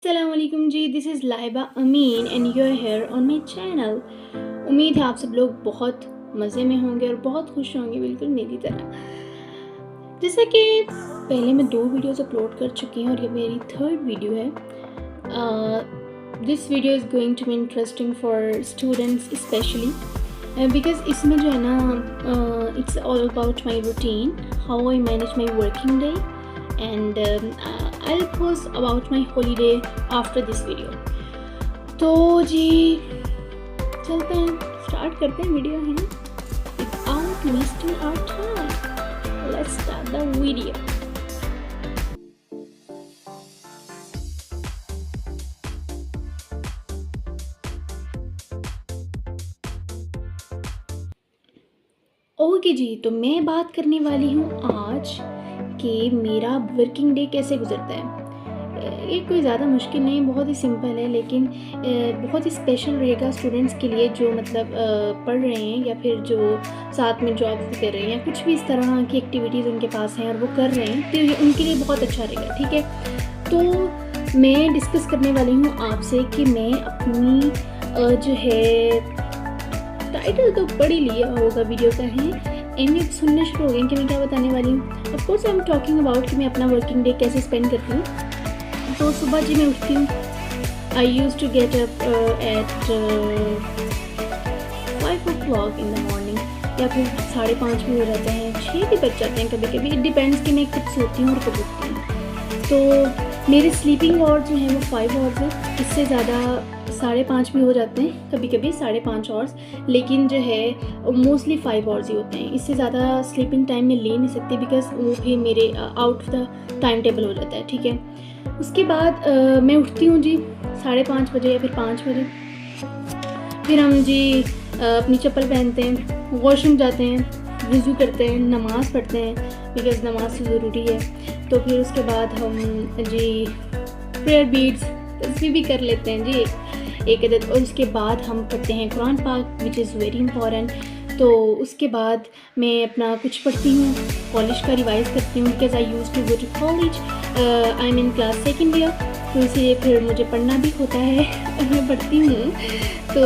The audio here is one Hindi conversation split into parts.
अस्सलामुअलैकुम जी, this is Laiba Amin and you are here on my channel. उम्मीद है आप सब लोग बहुत मज़े में होंगे और बहुत खुश होंगे, बिल्कुल मेरी तरह। जैसा कि पहले मैं 2 वीडियोज़ अपलोड कर चुकी हूँ और ये मेरी 3rd वीडियो है। This video is going to be interesting for students specially because इसमें जो है ना it's all about my routine, how I manage my working day and I'll post about my holiday after this video। तो जी चलते हैं, स्टार्ट करते हैं वीडियो है without wasting our time। Let's start the video। Okay जी, तो मैं बात करने वाली हूँ आज कि मेरा वर्किंग डे कैसे गुजरता है। ये कोई ज़्यादा मुश्किल नहीं, बहुत ही सिंपल है, लेकिन बहुत ही स्पेशल रहेगा स्टूडेंट्स के लिए जो मतलब पढ़ रहे हैं या फिर जो साथ में जॉब कर रहे हैं या कुछ भी इस तरह की एक्टिविटीज़ उनके पास हैं और वो कर रहे हैं, तो ये उनके लिए बहुत अच्छा रहेगा। ठीक है, तो मैं डिस्कस करने वाली हूँ आपसे कि मैं अपनी जो है टाइटल तो पढ़ ही लिया होगा वीडियो का है, एंड आप सुनना शुरू हो गए कि मैं क्या बताने वाली हूँ। Of course I am talking about कि मैं अपना वर्किंग डे कैसे स्पेंड करती हूँ। तो सुबह जी मैं उठती हूँ, I use to get up at 5 o'clock in the morning, या फिर 5:30 भी हो जाते हैं, 6 भी बज जाते हैं कभी कभी, इट डिपेंड्स कि मैं कब सोती हूँ और कब उठती हूँ। तो मेरे स्लीपिंग आवर्स जो हैं वो 5 आवर्स है, इससे ज़्यादा 5:30 भी हो जाते हैं कभी कभी, 5:30 आवर्स, लेकिन जो है मोस्टली 5 आवर्स ही होते हैं। इससे ज़्यादा स्लीपिंग टाइम मैं ले नहीं सकती बिकॉज वो भी मेरे out of the time table हो जाता है। ठीक है, उसके बाद मैं उठती हूँ जी 5:30 बजे या फिर 5 बजे। फिर हम जी अपनी चप्पल पहनते हैं, वॉशरूम जाते हैं, वज़ू करते हैं, नमाज़ पढ़ते हैं बिकॉज नमाज तो ज़रूरी है। तो फिर उसके बाद हम जी प्रेयर बीड्स तस्बीह भी कर लेते हैं जी एक अदद, और उसके बाद हम पढ़ते हैं कुरान पाक विच इज़ वेरी इंपॉर्टेंट। तो उसके बाद मैं अपना कुछ पढ़ती हूँ, कॉलेज का रिवाइज़ करती हूँ because I use to go to college, I am in class 2nd year, तो इसलिए फिर मुझे पढ़ना भी होता है और मैं पढ़ती हूँ। तो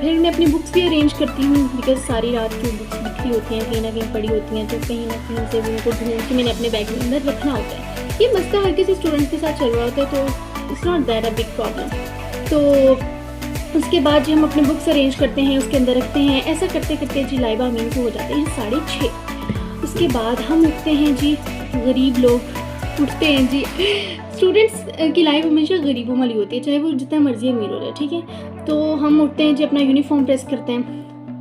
फिर मैं अपनी बुक्स भी अरेंज करती हूँ बिकॉज सारी रात की बुक्स बिखरी होती हैं, कहीं ना कहीं पड़ी होती हैं, तो कहीं ना कहीं से उनको ढूंढ के मैंने अपने बैग में अंदर रखना होता है। ये मसला हर किसी स्टूडेंट के साथ चल रहा होता है, तो it's not that a big problem. तो उसके बाद जो हम अपने बुक्स अरेंज करते हैं उसके अंदर रखते हैं, ऐसा करते करते जी लाइबा अमीन को हो जाते हैं 6:30। उसके बाद हम उठते हैं जी, गरीब लोग उठते हैं जी। स्टूडेंट्स की लाइफ हमेशा गरीबों वाली होती है, चाहे वो जितना मर्जी अमीर हो जाए। ठीक है, तो हम उठते हैं जी, अपना यूनिफॉर्म प्रेस करते हैं,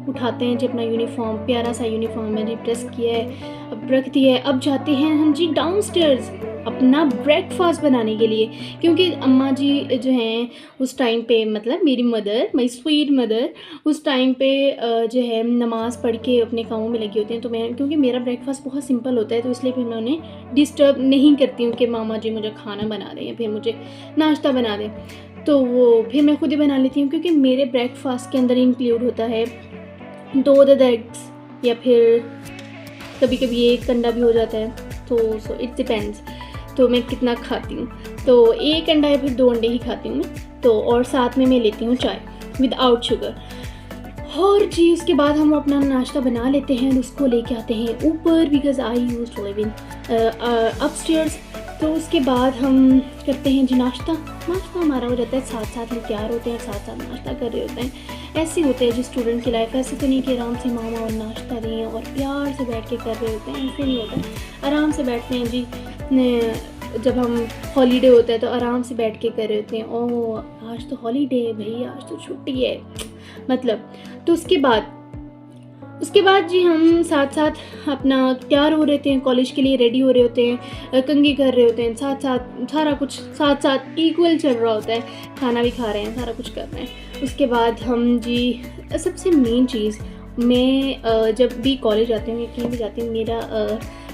उठाते हैं जी अपना यूनिफॉर्म, प्यारा सा यूनिफॉर्म मैंने प्रेस किया है, अब रख दिया है। अब जाते हैं हम जी डाउनस्टेयर्स अपना ब्रेकफास्ट बनाने के लिए, क्योंकि अम्मा जी जो हैं उस टाइम पे, मतलब मेरी मदर, माई स्वीट मदर, उस टाइम पे जो है नमाज़ पढ़ के अपने कामों में लगी होती हैं। तो मैं, क्योंकि मेरा ब्रेकफास्ट बहुत सिंपल होता है, तो इसलिए फिर मैं उन्हें डिस्टर्ब नहीं करती हूँ कि मामा जी मुझे खाना बना दें या फिर मुझे नाश्ता बना दें, तो वो फिर मैं खुद ही बना लेती हूँ, क्योंकि मेरे ब्रेकफास्ट के अंदर इंक्लूड होता है 2 एग्स या फिर कभी कभी 1 अंडा भी हो जाता है, तो सो इट डिपेंड्स तो मैं कितना खाती हूँ। तो 1 अंडा या फिर 2 अंडे ही खाती हूँ मैं, तो और साथ में मैं लेती हूँ चाय विदाउट शुगर। और जी उसके बाद हम अपना नाश्ता बना लेते हैं और उसको लेके आते हैं ऊपर because I use to live in upstairs. तो उसके बाद हम करते हैं जी नाश्ता हमारा हो जाता है, साथ साथ हम तैयार होते हैं, साथ साथ नाश्ता कर रहे होते हैं। ऐसे होते हैं जी स्टूडेंट की लाइफ, ऐसे तो नहीं कि आराम से मामा और नाश्ता दें और प्यार से बैठ के कर रहे होते हैं, ऐसे नहीं होता है। आराम से बैठते हैं जी, जब हम हॉलीडे होता है तो आराम से बैठ के कर रहे होते हैं, ओह आज तो हॉलीडे है भाई, आज तो छुट्टी है मतलब। तो उसके बाद जी हम साथ साथ अपना तैयार हो रहे हैं, कॉलेज के लिए रेडी हो रहे होते हैं, कंघी कर रहे होते हैं, साथ साथ सारा कुछ साथ साथ इक्वल चल रहा होता है, खाना भी खा रहे हैं, सारा कुछ कर रहे हैं। उसके बाद हम जी सबसे मेन चीज़, मैं जब भी कॉलेज जाती हूँ या कहीं भी जाती हूँ, मेरा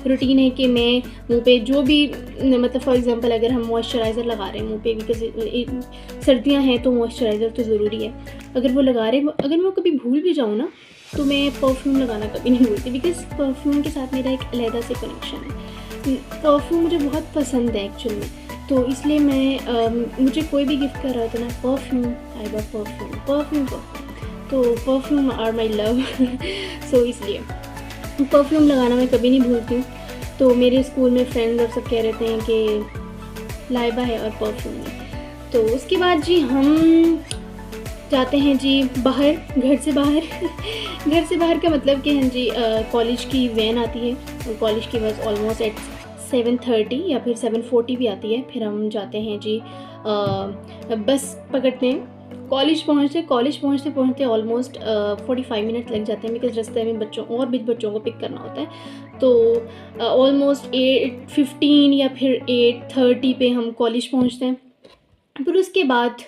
रूटीन है कि मैं मुंह पे जो भी, मतलब फॉर एग्जांपल अगर हम मॉइस्चराइज़र लगा रहे हैं मुंह पे, बिकॉज सर्दियाँ हैं तो मॉइस्चराइज़र तो ज़रूरी है, अगर वो लगा रहे, अगर मैं कभी भूल भी जाऊँ ना तो मैं परफ्यूम लगाना कभी नहीं भूलती बिकॉज परफ्यूम के साथ मेरा एक अलग से कनेक्शन है। परफ्यूम मुझे बहुत पसंद है एक्चुअल में, तो इसलिए मुझे कोई भी गिफ्ट कर रहा होता ना, perfume, I love perfume, perfume perfume, तो परफ्यूम आर माई लव। सो इसलिए परफ्यूम लगाना मैं कभी नहीं भूलती हूँ। तो मेरे स्कूल में फ्रेंड्स और सब कह रहते हैं कि लाइबा है और परफ्यूम है। तो उसके बाद जी हम जाते हैं जी बाहर, घर से बाहर। घर से बाहर का मतलब कि हाँ जी, कॉलेज की वैन आती है और कॉलेज की बस ऑलमोस्ट एट 7:30 या फिर 7:40 भी आती है। फिर हम जाते हैं जी, बस पकड़ते हैं। कॉलेज पहुँचते ऑलमोस्ट 45 मिनट लग जाते हैं, बिकॉज रास्ते में बच्चों को पिक करना होता है। तो ऑलमोस्ट 8:15 या फिर 8:30 पे हम कॉलेज पहुँचते हैं। फिर उसके बाद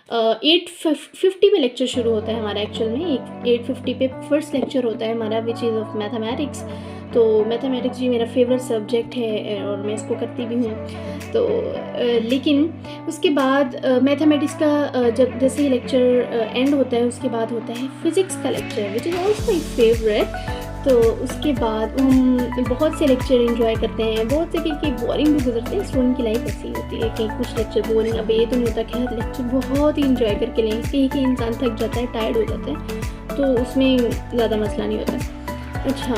8:50 पे लेक्चर शुरू होता है हमारा। एक्चुअल में 8:50 पे फर्स्ट लेक्चर होता है हमारा, विच इज़ ऑफ मैथमेटिक्स। तो मैथमेटिक्स जी मेरा फेवरेट सब्जेक्ट है और मैं इसको करती भी हूँ। तो लेकिन उसके बाद मैथमेटिक्स का जब जैसे ही लेक्चर एंड होता है, उसके बाद होता है फिज़िक्स का lecture, which is also my favourite. तो उसके बाद हम बहुत से लेक्चर एंजॉय करते हैं, बहुत से कि बोरिंग भी गुजरते हैं। स्टूडेंट की लाइफ ऐसी होती है कि कुछ लेक्चर बोरिंग, अब ये तो नहीं होता कि हर लेक्चर बहुत ही इंजॉय करके लें, कहीं इंसान थक जाता है, टायर्ड हो जाता है, तो उसमें ज़्यादा मसला नहीं होता। अच्छा,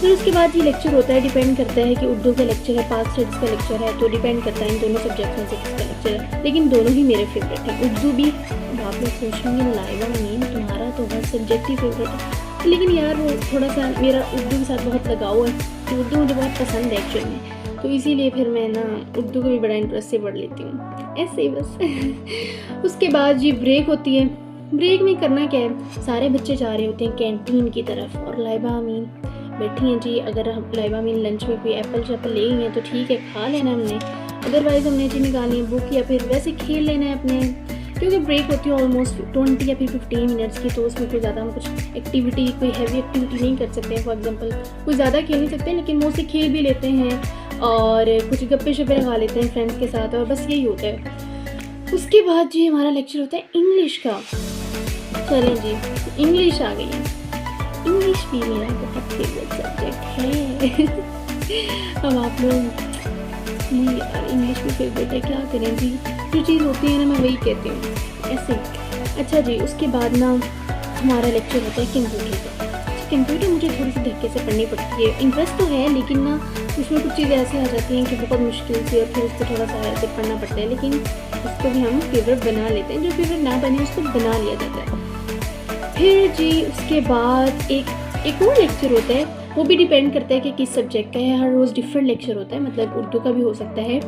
फिर उसके बाद ये लेक्चर होता है, डिपेंड करता है कि उर्दू का लेक्चर है, पाक स्टडीज़ का लेक्चर है, तो डिपेंड करता है इन दोनों सब्जेक्ट में से किसका लेक्चर है। लेकिन दोनों ही मेरे फेवरेट हैं। उर्दू भी आप लोग सोचेंगे लाइबा मीन तुम्हारा तो हर सब्जेक्ट ही फेवरेट है, लेकिन यार वो थोड़ा सा मेरा उर्दू के साथ बहुत लगाव है, तो उर्दू मुझे बहुत पसंद है एक्चुअल में, तो इसीलिए फिर मैं ना उर्दू को भी बड़ा इंटरेस्ट से पढ़ लेती हूँ, ऐसे ही बस। उसके बाद जी ब्रेक होती है। ब्रेक में करना क्या है, सारे बच्चे जा रहे होते हैं कैंटीन की तरफ और लाइबा अमीन बैठी हैं जी। अगर हम लाइबा अमीन लंच में कोई एप्पल शैपल ले गई हैं तो ठीक है, खा लेना हमने, अदरवाइज़ हमने जी निकालनी है बुक या फिर वैसे खेल लेना है अपने, क्योंकि ब्रेक होती है ऑलमोस्ट 20 या फिर 15 मिनट्स की, तो उसमें कोई ज़्यादा हम कुछ एक्टिविटी, कोई हैवी एक्टिविटी नहीं कर सकते हैं। फॉर एग्जांपल कोई ज़्यादा खेल नहीं सकते, लेकिन मोस्टली खेल भी लेते हैं और कुछ गप्पे शप्पे लगा लेते हैं फ्रेंड्स के साथ, और बस यही होता है। उसके बाद जी हमारा लेक्चर होता है इंग्लिश का। चलें जी, इंग्लिश आ गई है। इंग्लिश भी मेरा बहुत फेवरेट सब्जेक्ट है। अब आप लोग नहीं यार, इंग्लिश भी फेवरेट है, क्या करें जी, जो चीज़ होती है ना मैं वही कहती हूँ ऐसे। अच्छा जी, उसके बाद ना हमारा लेक्चर होता है कंप्यूटर का। कंप्यूटर मुझे थोड़ी सी धक्के से पढ़नी पड़ती है, इंटरेस्ट तो है लेकिन ना उसमें कुछ चीज़ें ऐसी आ जाती हैं कि बहुत मुश्किल से, और फिर उसको थोड़ा सा ऐसे पढ़ना पड़ता है, लेकिन उसको भी हम फेवरेट बना लेते हैं। जो फेवरेट ना बने उसको बना लिया जाता है। फिर जी उसके बाद एक और लेक्चर होता है, वो भी डिपेंड करता है कि किस सब्जेक्ट का है। हर रोज़ डिफरेंट लेक्चर होता है, मतलब उर्दू का भी हो सकता है,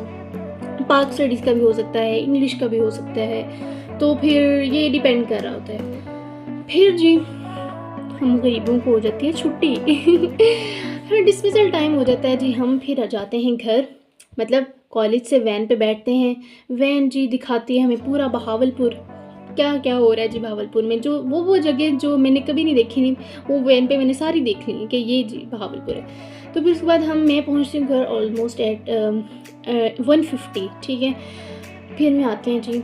पाक स्टडीज़ का भी हो सकता है, इंग्लिश का भी हो सकता है, तो फिर ये डिपेंड कर रहा होता है। फिर जी हम गरीबों को हो जाती है छुट्टी। फिर डिस्मिसल टाइम हो जाता है जी, हम फिर आ जाते हैं घर, मतलब कॉलेज से वैन पे बैठते हैं। वैन जी दिखाती है हमें पूरा बहावलपुर, क्या क्या हो रहा है जी भावलपुर में, जो वो जगह जो मैंने कभी नहीं देखी नहीं, वो वैन पे मैंने सारी देख ली कि ये जी भावलपुर है। तो फिर उसके बाद मैं पहुंचती हूँ घर ऑलमोस्ट एट 1:50, ठीक है। फिर मैं आते हैं जी,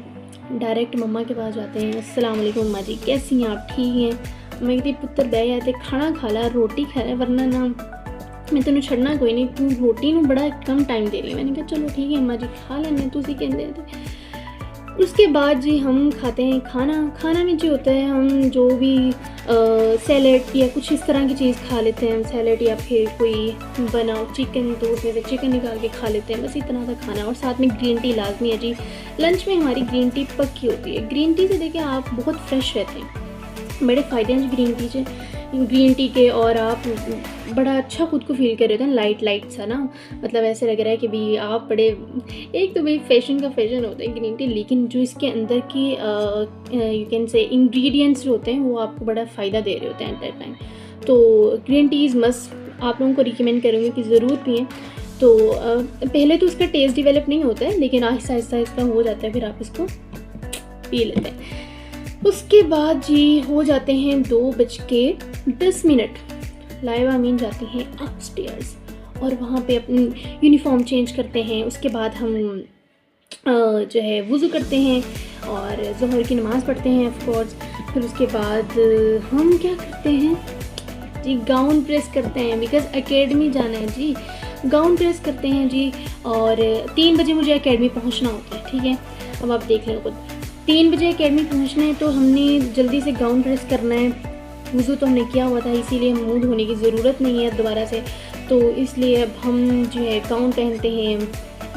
डायरेक्ट मम्मा के पास जाते हैं। अस्सलाम वालेकुम मम्मा जी, कैसी हैं आप, ठीक हैं। मैं कहती पुत्र बह जाते, खाना खा ला, रोटी खा ला, वरना ना मैं तेन छड़ना कोई नहीं, तू रोटी में बड़ा कम टाइम दे रही है। मैंने कहा चलो ठीक है अम्मा जी, खा लेने, तुसी कहते थे। उसके बाद जी हम खाते हैं खाना में जो होता है, हम जो भी सैलेड या कुछ इस तरह की चीज़ खा लेते हैं, सैलेड या फिर कोई बनाओ चिकन, तो उसमें से चिकन निकाल के खा लेते हैं, बस इतना सा खाना। और साथ में ग्रीन टी लाजमी है जी, लंच में हमारी ग्रीन टी पक्की होती है। ग्रीन टी से देखिए आप बहुत फ्रेश रहते हैं, बड़े फ़ायदे हैं ग्रीन टी के, और आप बड़ा अच्छा खुद को फील कर रहे थे, लाइट सा ना, मतलब ऐसे लग रहा है कि भी आप बड़े, एक तो भाई फैशन का फैशन होता है ग्रीन टी, लेकिन जो इसके अंदर की यू कैन से इंग्रेडिएंट्स जो होते हैं वो आपको बड़ा फ़ायदा दे रहे होते हैं एट दैट टाइम। तो ग्रीन टी इज़ मस्ट, आप लोगों को रिकमेंड करूँगी कि ज़रूर पिएँ। तो पहले तो उसका टेस्ट डेवलप नहीं होता है, लेकिन आहिस्ता आहिस्ता इसका हो जाता है, फिर आप इसको पी लेते हैं। उसके बाद जी हो जाते हैं 2:10, लाइबा अमीन जाती हैं अपस्टेयर्स और वहाँ पे अपनी यूनिफॉर्म चेंज करते हैं। उसके बाद हम जो है वुज़ू करते हैं और ज़ोहर की नमाज़ पढ़ते हैं ऑफ कोर्स। फिर उसके बाद हम क्या करते हैं जी, गाउन प्रेस करते हैं, बिकॉज़ एकेडमी जाना है जी। गाउन प्रेस करते हैं जी, और 3 बजे मुझे एकेडमी पहुंचना होता है, ठीक है। अब आप देख लें खुद, 3 बजे एकेडमी पहुंचना है तो हमने जल्दी से गाउन प्रेस करना है। वज़ू तो हमने किया हुआ था, इसीलिए मुँह धोने की ज़रूरत नहीं है दोबारा से, तो इसलिए अब हम जो है गाउन पहनते हैं,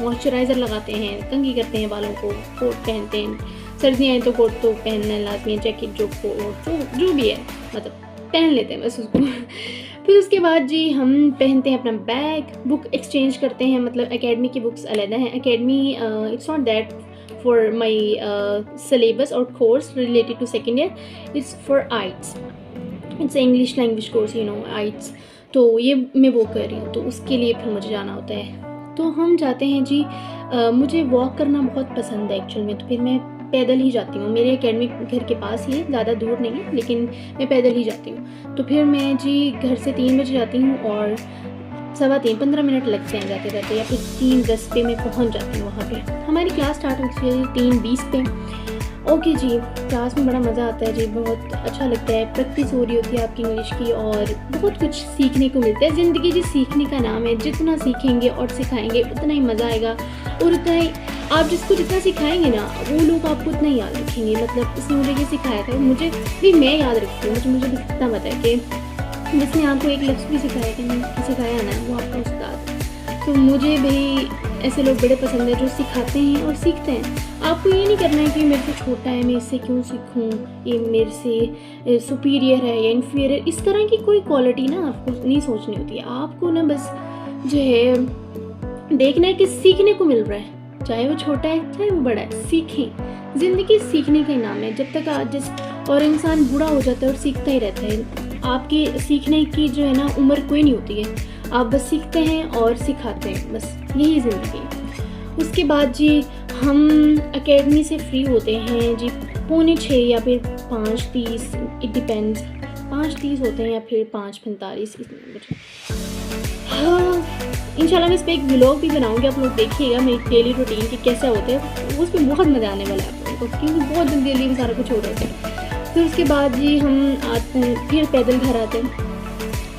मॉइस्चराइज़र लगाते हैं, कंघी करते हैं बालों को, कोट पहनते हैं, सर्दियाँ हैं तो कोट तो पहनना लाजमी है, जैकेट जो कोट जो भी है मतलब पहन लेते हैं बस उसको। फिर उसके बाद जी हम पहनते हैं अपना बैग, बुक एक्सचेंज करते हैं, मतलब एकेडमी की बुक्स अलग हैं। Academy it's not that for my syllabus और course related to second year, it's for IELTS, it's English language course, you know, IELTS. तो ये मैं वो कर रही हूँ, तो उसके लिए फिर मुझे जाना होता है। तो हम जाते हैं जी, मुझे वॉक करना बहुत पसंद है एक्चुअल में, तो फिर मैं पैदल ही जाती हूँ। मेरे एकेडमी घर के पास ही है, ज़्यादा दूर नहीं है, लेकिन मैं पैदल ही जाती हूँ। तो फिर मैं जी घर से 3 बजे जाती हूँ और 3:15 15 मिनट लगते हैं जाते जाते, या फिर 3:10 पे मैं पहुँच जाती हूँ वहाँ पे। हमारी क्लास स्टार्ट होती है 3:20 पे। ओके जी, क्लास में बड़ा मज़ा आता है जी, बहुत अच्छा लगता है, प्रैक्टिस हो रही होती है आपकी इंग्लिश की और बहुत कुछ सीखने को मिलता है। ज़िंदगी जी सीखने का नाम है, जितना सीखेंगे और सिखाएंगे उतना ही मज़ा आएगा, और उतना ही आप जिसको जितना सिखाएंगे ना वो लोग आपको उतना ही याद रखेंगे। मतलब इसने मुझे ये सिखाया था, मुझे भी मैं याद रखती हूँ, मुझे बस इतना पता है कि जिसने आपको एक लफ्ज़ भी सिखाया ना वो आपका उस्ताद। तो मुझे भी ऐसे लोग बड़े पसंद है जो सिखाते हैं और सीखते हैं। आपको ये नहीं करना है कि मेरे से छोटा है मैं इससे क्यों सीखूं, ये मेरे से सुपीरियर है या इन्फीरियर, इस तरह की कोई क्वालिटी ना आपको नहीं सोचनी होती है। आपको ना बस जो है देखना है कि सीखने को मिल रहा है, चाहे वो छोटा है चाहे वो बड़ा है, सीखें। ज़िंदगी सीखने का नाम है, जब तक और इंसान बूढ़ा हो जाता है और सीखता ही रहता है। आपकी सीखने की जो है ना उम्र कोई नहीं होती है, आप बस सीखते हैं और सिखाते हैं, बस यही ज़िंदगी है। उसके बाद जी हम एकेडमी से फ्री होते हैं जी 5:45 या फिर 5:30, इट डिपेंड्स, 5:30 होते हैं या फिर 5:45 बजे। हाँ, इंशाल्लाह मैं इस पर एक व्लॉग भी बनाऊंगी, आप लोग देखिएगा मेरी डेली रूटीन की कैसे होते हैं, उस पर बहुत मज़ा आने वाला है आप लोगों को, क्योंकि बहुत जल्दी में सारा कुछ हो रहा है। फिर उसके बाद जी हम आते हैं, फिर पैदल घर आते हैं।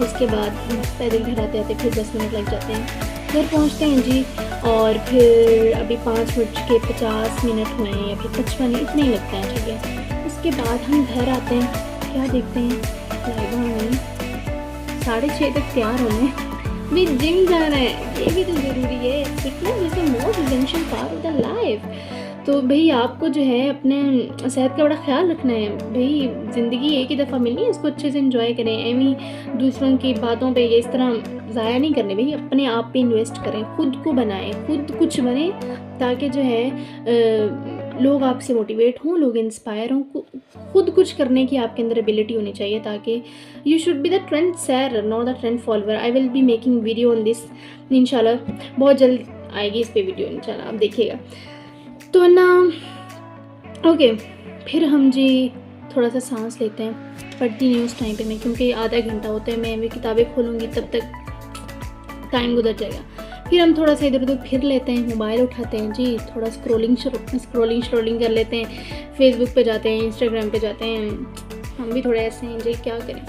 उसके बाद पैदल घर आते आते फिर 10 मिनट लग जाते हैं, घर पहुंचते हैं जी, और फिर अभी 5:50 हुए हैं या फिर 55, इतना ही लगता है, ठीक है। उसके बाद हम घर आते हैं, क्या देखते हैं, लाइव हमें 6:30 तक तैयार होने भी जिम जाना है, ये भी तो ज़रूरी है। Fitness is the most essential part of the life. तो भाई आपको जो है अपने सेहत का बड़ा ख्याल रखना है भाई, ज़िंदगी एक ही दफ़ा मिलनी है, इसको अच्छे से एंजॉय करें। एमी दूसरों की बातों पे ये इस तरह ज़ाया नहीं करने भाई, अपने आप पे इन्वेस्ट करें, खुद को बनाएं, खुद कुछ बने, ताकि जो है लोग आपसे मोटिवेट हों, लोग इंस्पायर हों। खुद कुछ करने की आपके अंदर एबिलिटी होनी चाहिए, ताकि you should be the trend share not the trend follower. I will be making video on this, इंशाल्लाह बहुत जल्द आएगी इस पे वीडियो, इंशाल्लाह आप देखिएगा। तो ना ओके, फिर हम जी थोड़ा सा सांस लेते हैं, पढ़ती नहीं उस टाइम पे मैं, क्योंकि आधा घंटा होता है, मैं भी किताबें खोलूँगी तब तक टाइम गुजर जाएगा। फिर हम थोड़ा सा इधर उधर फिर लेते हैं, मोबाइल उठाते हैं जी, थोड़ा स्क्रोलिंग कर लेते हैं, फेसबुक पे जाते हैं, इंस्टाग्राम पे जाते हैं। हम भी थोड़े ऐसे हैं जी, क्या करें,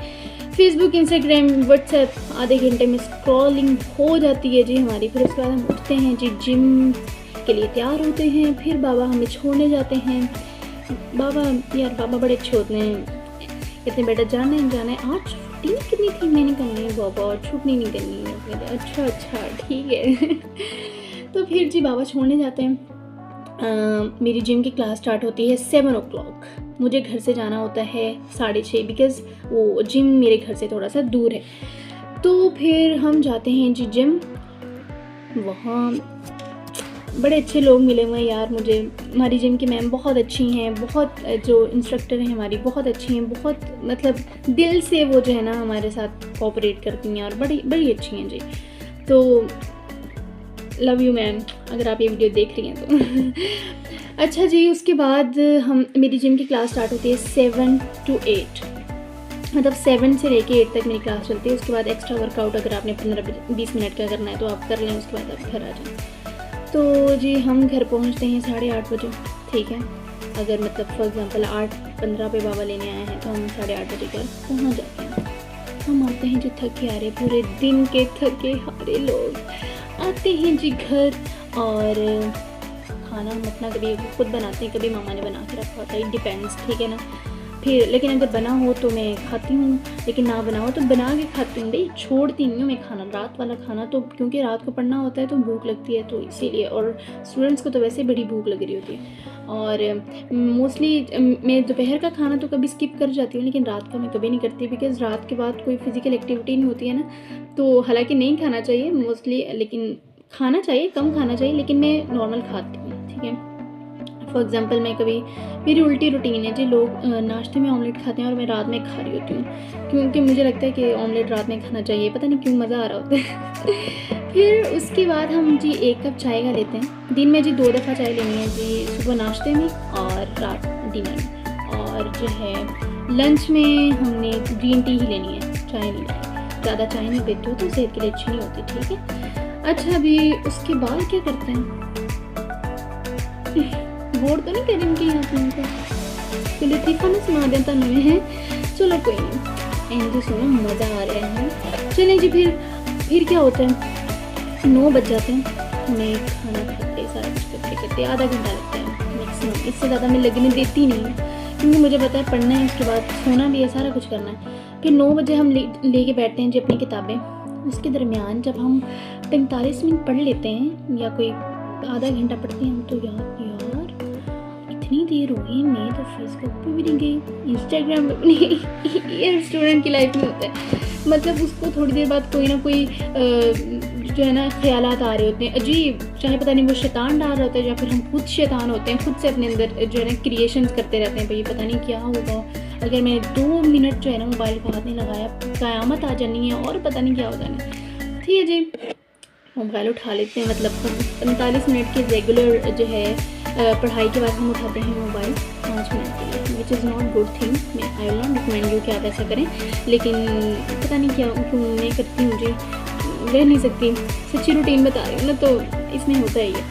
फेसबुक, इंस्टाग्राम, व्हाट्सएप आधे घंटे में स्क्रॉलिंग हो जाती है जी हमारी। फिर उसके बाद हम उठते हैं जी, जिम के लिए तैयार होते हैं, फिर बाबा हमें छोड़ने जाते हैं। बाबा बड़े अच्छे होते हैं, कहते हैं बेटा जाना है, आज छुट्टी कितनी थी, मैंने कहा नहीं बाबा छुट्टी नहीं करनी है। कहते अच्छा ठीक है। तो फिर जी बाबा छोड़ने जाते हैं। मेरी जिम की क्लास स्टार्ट होती है 7 o'clock, मुझे घर से जाना होता है 6:30, बिकॉज़ वो जिम मेरे घर से थोड़ा सा दूर है। तो फिर हम जाते हैं जी जिम, वहाँ बड़े अच्छे लोग मिले हुए हैं यार मुझे। हमारी जिम की मैम बहुत अच्छी हैं, बहुत जो इंस्ट्रक्टर हैं हमारी बहुत अच्छी हैं, बहुत मतलब दिल से वो जो है ना हमारे साथ कोऑपरेट करती हैं और बड़ी अच्छी हैं जी। तो लव यू मैम, अगर आप ये वीडियो देख रही हैं तो। अच्छा जी, उसके बाद मेरी जिम की क्लास स्टार्ट होती है 7 to 8, मतलब 7 से लेके 8 तक मेरी क्लास चलती है। उसके बाद एक्स्ट्रा वर्कआउट अगर आपने 15-20 मिनट का करना है तो आप कर लें, उसके बाद आप घर आ जाएं। तो जी हम घर पहुंचते हैं 8:30 बजे, ठीक है। अगर मतलब फॉर एग्ज़ाम्पल 8:15 पे बाबा लेने आए हैं तो हम 8:30 बजे घर पहुंच जाते हैं। हम आते हैं जो थके हारे, पूरे दिन के थके हारे लोग, आते हैं जी घर, और खाना हम अपना कभी खुद बनाते हैं, कभी मामा ने बना के रखा होता है, इट डिपेंड्स, ठीक है ना। फिर लेकिन अगर बना हो तो मैं खाती हूँ, लेकिन ना बना हो तो बना के खाती हूँ भाई, छोड़ती नहीं हूँ मैं खाना, रात वाला खाना तो, क्योंकि रात को पढ़ना होता है तो भूख लगती है, तो इसीलिए, और स्टूडेंट्स को तो वैसे बड़ी भूख लग रही होती है। और मोस्टली मैं दोपहर का खाना तो कभी स्किप कर जाती हूँ, लेकिन रात का मैं कभी नहीं करती, बिकॉज़ रात के बाद कोई फिज़िकल एक्टिविटी नहीं होती है ना, तो हालांकि नहीं खाना चाहिए मोस्टली, लेकिन खाना चाहिए, कम खाना चाहिए, लेकिन मैं नॉर्मल खाती हूँ, ठीक है। फॉर एग्ज़ाम्पल मैं कभी, मेरी उल्टी रूटीन है जी, लोग नाश्ते में ऑमलेट खाते हैं और मैं रात में खा रही होती हूँ, क्योंकि मुझे लगता है कि ऑमलेट रात में खाना चाहिए, पता नहीं क्यों, मज़ा आ रहा होता है। फिर उसके बाद हम जी 1 कप चाय का लेते हैं, दिन में जी 2 दफ़ा चाय लेनी है जी, सुबह नाश्ते में और रात डिनर में, और जो है लंच में हमने ग्रीन टी ही लेनी है, चाय नहीं लेनी, ज़्यादा चाय नहीं पीते हो तो सेहत के लिए अच्छी नहीं होती, ठीक है। अच्छा, अभी उसके बाद क्या करते हैं, बोर तो नहीं करेंगे यहाँ पे, तो लतीफ़ा ने सुना दिया था नहीं है, चलो कोई नहीं, एंजॉय सुनो, मज़ा आ रहा है। चलें जी, फिर क्या होता है, 9 बज जाते हैं, हमें खाना खाते सारा कुछ करते करते आधा घंटा लगता है मैक्सिमम, इससे ज़्यादा मैं लगने देती नहीं हूँ, क्योंकि मुझे पता है पढ़ना है, उसके बाद सोना भी है, सारा कुछ करना है। फिर 9 बजे हम ले के बैठते हैं जी अपनी किताबें, उसके दरमियान जब हम 45 मिनट पढ़ लेते हैं या कोई आधा घंटा पढ़ते हैं हम, तो यार इतनी देर हो गई, मैं तो फेसबुक पे भी नहीं गई, इंस्टाग्राम पे भी नहीं गई। ये स्टूडेंट की लाइफ में होता है, मतलब उसको थोड़ी देर बाद कोई ना कोई जो है ना ख्यालात आ रहे होते हैं अजीब, चाहे पता नहीं वो शैतान डाल रहा होता है या फिर हम खुद शैतान होते हैं, खुद से अपने अंदर जो है ना क्रिएशंस करते रहते हैं, भाई पता नहीं क्या होगा, अगर मैं 2 मिनट जो है ना मोबाइल को हाथ नहीं लगाया, क़यामत आ जानी है और पता नहीं क्या हो जाना है। ठीक है जी, मोबाइल उठा लेते हैं, मतलब 45 मिनट के रेगुलर जो है पढ़ाई के बाद हम उठाते हैं मोबाइल 5 मिनट के लिए, which is not good thing, मैं I will not recommend you कि आप ऐसा करें, लेकिन पता नहीं क्या क्यों मैं करती हूँ जी, रह नहीं सकती, सच्ची रूटीन बता रही हूँ ना, तो इसमें होता ही है।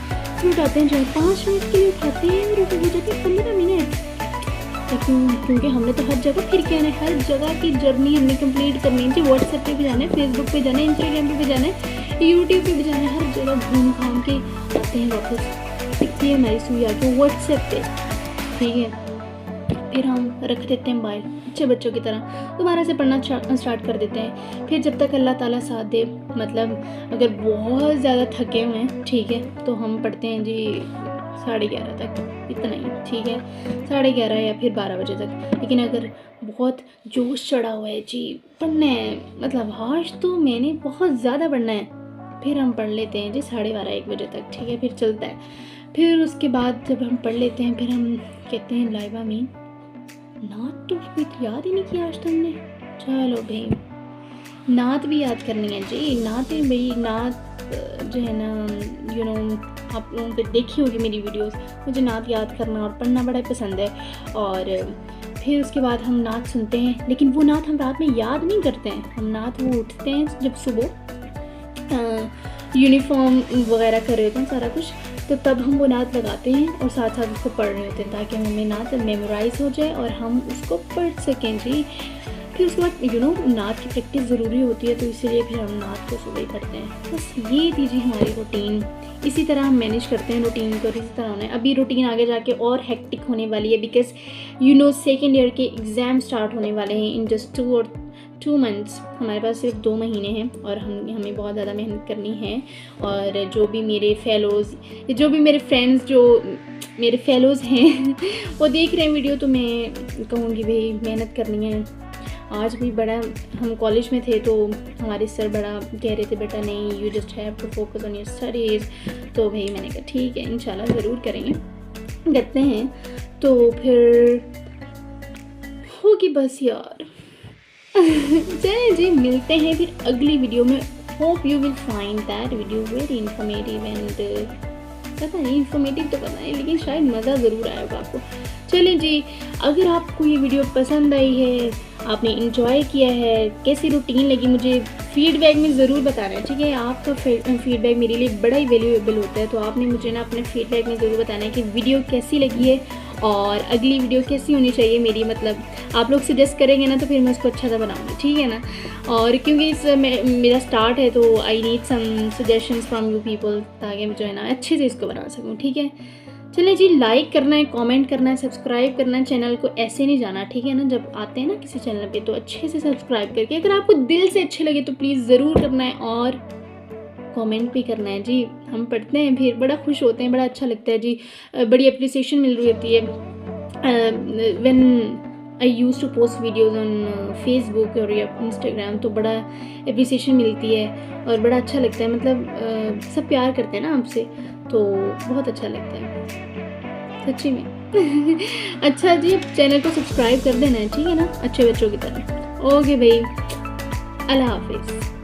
फिर उठाते हैं जो है 5 मिनट के लिए उठाते हैं, और हो जाती है 15 मिनट, क्योंकि हमने तो हर जगह फिर के आना है, हर जगह की जर्नी हमने कंप्लीट करनी है जी, व्हाट्सएप पे भी जाना है, फेसबुक पे जाना है, इंस्टाग्राम पे भी जाना है, यूट्यूब पे भी जाना है, हर जगह घूम घाम के आते हैं वापस, दिखती है हमारी सुई आके व्हाट्सएप पे, ठीक है। फिर हम रख देते हैं मोबाइल, अच्छे बच्चों की तरह दोबारा से पढ़ना स्टार्ट कर देते हैं, फिर जब तक अल्लाह ताला साथ दे, मतलब अगर बहुत ज़्यादा थके हुए हैं, ठीक है, तो हम पढ़ते हैं जी 11:30 तक, इतना ही, ठीक है, 11:30 या फिर 12 बजे तक। लेकिन अगर बहुत जोश चढ़ा हुआ है जी, पढ़ना है, मतलब आज तो मैंने बहुत ज़्यादा पढ़ना है, फिर हम पढ़ लेते हैं जी 12:30-1 बजे तक, ठीक है, फिर चलता है। फिर उसके बाद जब हम पढ़ लेते हैं, फिर हम कहते हैं लाइबा मीन नात तो कुछ याद ही नहीं किया आज तुमने, चलो भाई नात भी याद करनी है जी, नात है भाई, नात जो है ना यू नो आप लोगों पे देखी होगी मेरी वीडियोस, मुझे नात याद करना और पढ़ना बड़ा पसंद है। और फिर उसके बाद हम नात सुनते हैं, लेकिन वो नात हम रात में याद नहीं करते हैं, हम नात वो उठते हैं जब सुबह यूनिफॉर्म वगैरह कर रहे होते हैं सारा कुछ, तो तब हम वो नात लगाते हैं और साथ साथ उसको पढ़ रहे होते हैं, ताकि हमें नात मेमोराइज़ हो जाए और हम उसको पढ़ सकें जी। फिर उसके बाद नात की प्रैक्टिस ज़रूरी होती है, तो इसीलिए फिर हम नात को सुबह करते हैं। बस ये थी जी हमारी रूटीन, इसी तरह हम मैनेज करते हैं रूटीन को, इसी तरह होना है। अभी रूटीन आगे जाके और हेक्टिक होने वाली है, बिकॉज सेकेंड ईयर के एग्ज़ाम स्टार्ट होने वाले हैं इन जस्ट 2 मंथ्स, हमारे पास सिर्फ 2 महीने हैं और हमें बहुत ज़्यादा मेहनत करनी है। और जो भी मेरे फेलोज़, जो भी मेरे फ्रेंड्स जो मेरे फेलोज़ हैं वो देख रहे हैं वीडियो, तो मैं कहूँगी भाई मेहनत करनी है। आज भी बड़ा हम कॉलेज में थे तो हमारे सर बड़ा कह रहे थे बेटा नहीं, you just have to focus on your studies, तो भाई मैंने कहा ठीक है इंशाल्लाह ज़रूर करेंगे, करते हैं। तो फिर होगी बस यार चलिए जी, मिलते हैं फिर अगली वीडियो में। Hope you will find that video very informative and पता नहीं इन्फॉर्मेटिव तो पता नहीं, लेकिन शायद मज़ा ज़रूर आएगा आपको। चलिए जी, अगर आपको ये वीडियो पसंद आई है, आपने इंजॉय किया है, कैसी रूटीन लगी, मुझे फीडबैक में ज़रूर बताना है, ठीक है। आपका फीडबैक मेरे लिए बड़ा ही वैल्यूएबल होता है, तो आपने मुझे ना अपने फीडबैक में ज़रूर बताना है कि वीडियो कैसी लगी है और अगली वीडियो कैसी होनी चाहिए मेरी, मतलब आप लोग सजेस्ट करेंगे ना तो फिर मैं उसको अच्छा सा बनाऊँगी, ठीक है ना। और क्योंकि इस मेरा स्टार्ट है तो I need some suggestions from you people, ताकि मैं जो है ना अच्छे से इसको बना सकूँ, ठीक है। चलिए जी, लाइक करना है, कमेंट करना है, सब्सक्राइब करना है, चैनल को ऐसे नहीं जाना, ठीक है ना। जब आते हैं ना किसी चैनल पे तो अच्छे से सब्सक्राइब करके, अगर आपको दिल से अच्छे लगे तो प्लीज़ ज़रूर करना है, और कमेंट भी करना है जी। हम पढ़ते हैं फिर बड़ा खुश होते हैं, बड़ा अच्छा लगता है जी। बड़ी अप्रिसिएशन मिल रही होती है when I use to post videos on Facebook और या इंस्टाग्राम, तो बड़ा अप्रिसिएशन मिलती है और बड़ा अच्छा लगता है। मतलब सब प्यार करते हैं ना आपसे, तो बहुत अच्छा लगता है सच्ची में। अच्छा जी, चैनल को सब्सक्राइब कर देना है, ठीक है ना, अच्छे बच्चों की तरह। ओके भाई, अल्लाह हाफिज़।